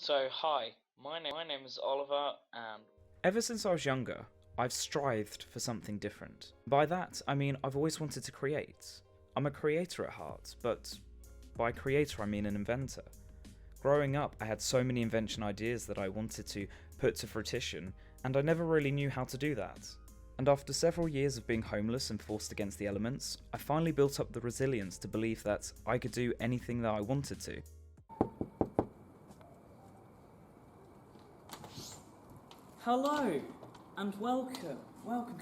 Hi, my name is Oliver, and Ever since I was younger, I've strived for something different. By that, I mean I've always wanted to create. I'm a creator at heart, but by creator I mean an inventor. Growing up, I had so many invention ideas that I wanted to put to fruition, and I never really knew how to do that. And after several years of being homeless and forced against the elements, I finally built up the resilience to believe that I could do anything that I wanted to. Hello and welcome,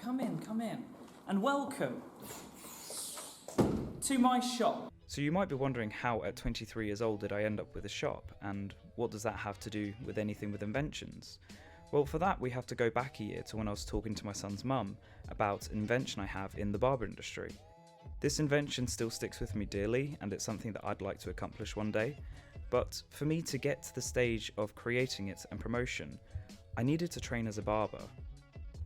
come in, and welcome to my shop. So you might be wondering how at 23 years old did I end up with a shop, and what does that have to do with anything with inventions? Well, for that we have to go back a year to when I was talking to my son's mum about an invention I have in the barber industry. This invention still sticks with me dearly, and it's something that I'd like to accomplish one day, but for me to get to the stage of creating it and promotion, I needed to train as a barber.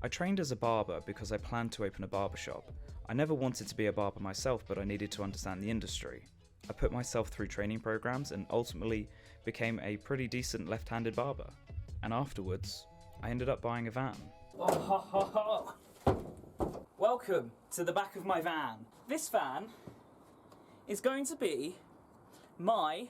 I trained as a barber because I planned to open a barbershop. I never wanted to be a barber myself, but I needed to understand the industry. I put myself through training programs and ultimately became a pretty decent left-handed barber. And afterwards, I ended up buying a van. Welcome to the back of my van. This van is going to be my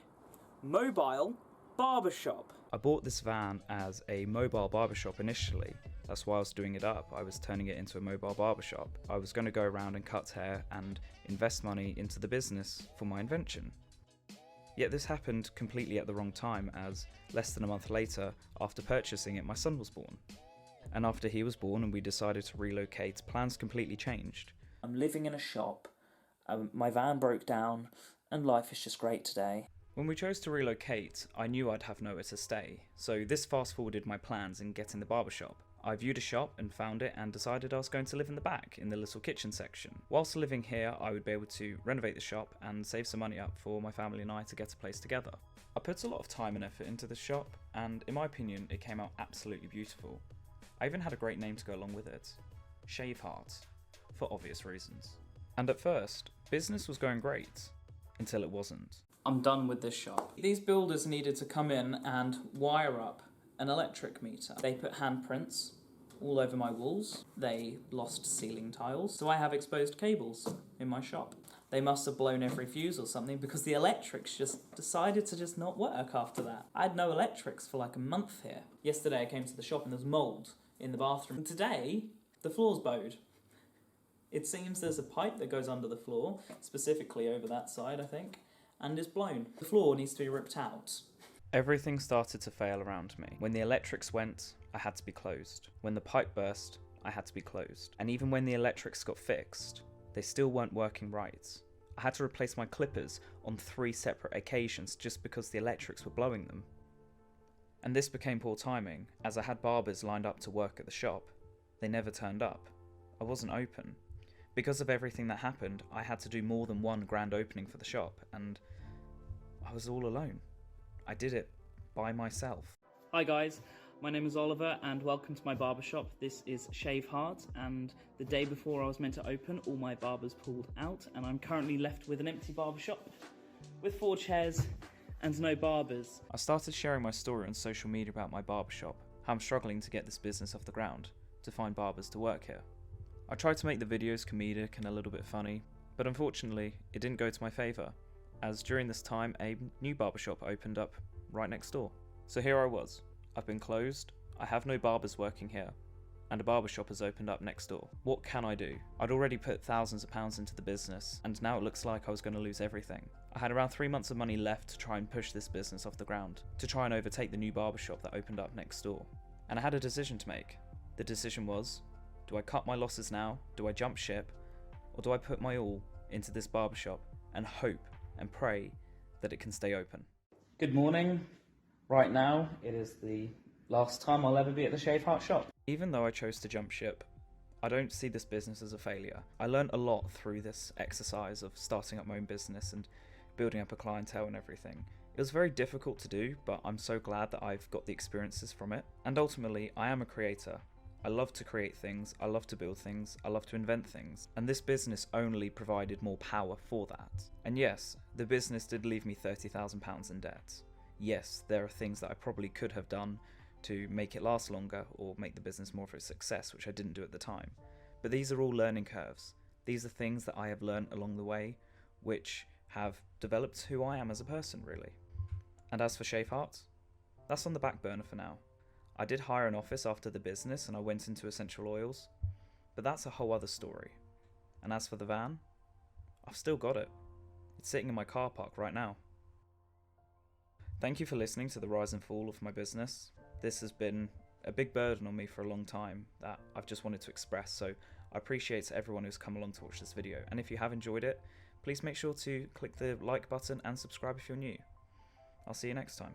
mobile barbershop. I bought this van as a mobile barbershop initially. That's why I was doing it up. I was turning it into a mobile barbershop. I was going to go around and cut hair and invest money into the business for my invention. Yet this happened completely at the wrong time, as less than a month later, after purchasing it, my son was born. And after he was born and we decided to relocate, plans completely changed. I'm living in a shop, my van broke down, and life is just great today. When we chose to relocate, I knew I'd have nowhere to stay, so this fast-forwarded my plans in getting the barbershop. I viewed a shop and found it and decided I was going to live in the back, in the little kitchen section. Whilst living here, I would be able to renovate the shop and save some money up for my family and I to get a place together. I put a lot of time and effort into the shop, and in my opinion, it came out absolutely beautiful. I even had a great name to go along with it. Shave Heart, for obvious reasons. And at first, business was going great, until it wasn't. I'm done with this shop. These builders needed to come in and wire up an electric meter. They put handprints all over my walls. They lost ceiling tiles. So I have exposed cables in my shop. They must have blown every fuse or something because the electrics just decided to just not work after that. I had no electrics for like a month here. Yesterday I came to the shop and there's mould in the bathroom. And today, the floor's bowed. It seems there's a pipe that goes under the floor, specifically over that side, I think, and is blown. The floor needs to be ripped out. Everything started to fail around me. When the electrics went, I had to be closed. When the pipe burst, I had to be closed. And even when the electrics got fixed, they still weren't working right. I had to replace my clippers on 3 separate occasions just because the electrics were blowing them. And this became poor timing, as I had barbers lined up to work at the shop. They never turned up. I wasn't open. Because of everything that happened, I had to do more than one grand opening for the shop, and I was all alone. I did it by myself. Hi guys, my name is Oliver and welcome to my barbershop. This is Shave Heart, and the day before I was meant to open, all my barbers pulled out and I'm currently left with an empty barbershop with 4 chairs and no barbers. I started sharing my story on social media about my barbershop, how I'm struggling to get this business off the ground, to find barbers to work here. I tried to make the videos comedic and a little bit funny, but unfortunately it didn't go to my favour, as during this time a new barbershop opened up right next door. So here I was, I've been closed, I have no barbers working here, and a barbershop has opened up next door. What can I do? I'd already put thousands of pounds into the business, and now it looks like I was going to lose everything. I had around 3 months of money left to try and push this business off the ground, to try and overtake the new barbershop that opened up next door. And I had a decision to make. The decision was, do I cut my losses now, do I jump ship, or do I put my all into this barbershop and hope and pray that it can stay open? Good morning. Right now, it is the last time I'll ever be at the Shave Heart shop. Even though I chose to jump ship, I don't see this business as a failure. I learned a lot through this exercise of starting up my own business and building up a clientele and everything. It was very difficult to do, but I'm so glad that I've got the experiences from it. And ultimately, I am a creator. I love to create things, I love to build things, I love to invent things, and this business only provided more power for that. And yes, the business did leave me £30,000 in debt. Yes, there are things that I probably could have done to make it last longer or make the business more of a success, which I didn't do at the time. But these are all learning curves. These are things that I have learned along the way, which have developed who I am as a person, really. And as for Shave Heart, that's on the back burner for now. I did hire an office after the business and I went into essential oils, but that's a whole other story. And as for the van, I've still got it. It's sitting in my car park right now. Thank you for listening to the rise and fall of my business. This has been a big burden on me for a long time that I've just wanted to express, so I appreciate everyone who's come along to watch this video. And if you have enjoyed it, please make sure to click the like button and subscribe if you're new. I'll see you next time.